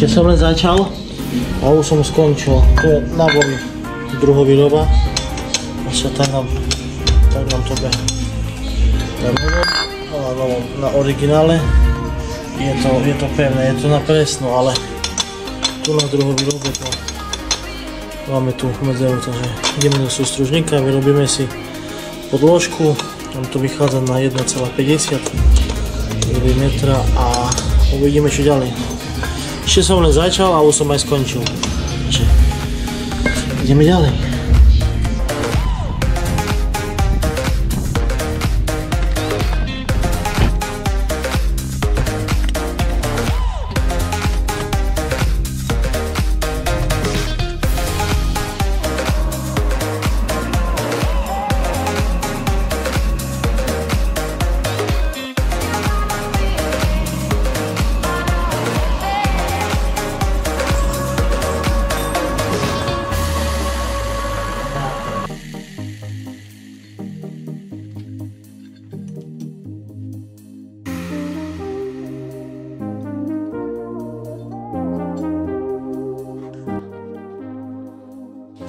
Ešte som len začal a už som skončil. Tu je nábor druhovýroba. Tak nám to beha. Na originále je to pevné, je to na presno, ale tu na druhovýrobe to máme tu medzeru, takže ideme do sústružníka, vyrobíme si podložku, tam to vychádza na 1,50 mm a uvidíme čo ďalej. Ešte som len začal a už som aj skončil, takže ideme ďalej.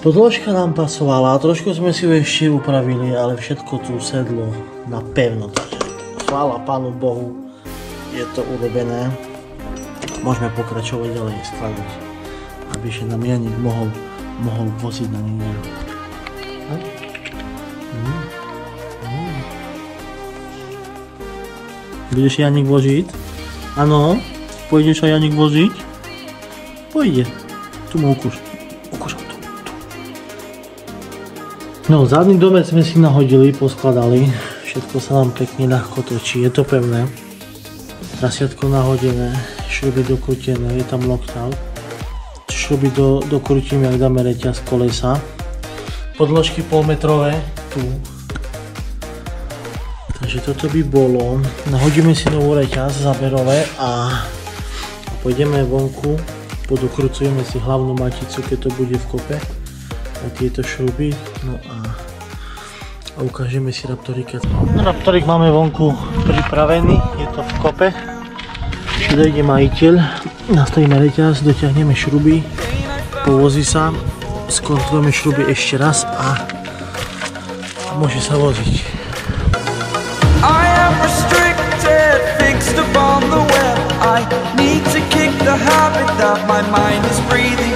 Podložka nám pasovala, trošku sme si ju ešte upravili, ale všetko tu sedlo na pevno. Chvála Pánu Bohu, je to urobené. Môžeme pokračovať ďalej skladať, aby ešte nám Janík mohol voziť na nedelu. Budeš Janík voziť? Áno, pôjdeš aj Janík voziť? Pôjde, tu mu ukúš. No, zadný domek sme si nahodili, poskladali, všetko sa nám pekne ľahko točí, je to pevné. Trasiatko nahodené, šruby dokrútené, je tam loktav. Šruby dokrútime, ak dáme reťaz kolesa. Podložky polmetrové, tu. Takže toto by bolo. Nahodíme si novú reťaz záberové a pôjdeme vonku, podokrúcujeme si hlavnú maticu, keď to bude v kope. A tieto šruby, no a ukážeme si Raptorika. No, Raptorik máme vonku pripravený, je to v kope. Dojde majiteľ, nastavíme reťaz, dotiahneme šruby, povozí sa, skontrolujeme šruby ešte raz a môže sa voziť. I am restricted, fixed upon the web. I need to kick the habit that my mind is breathing.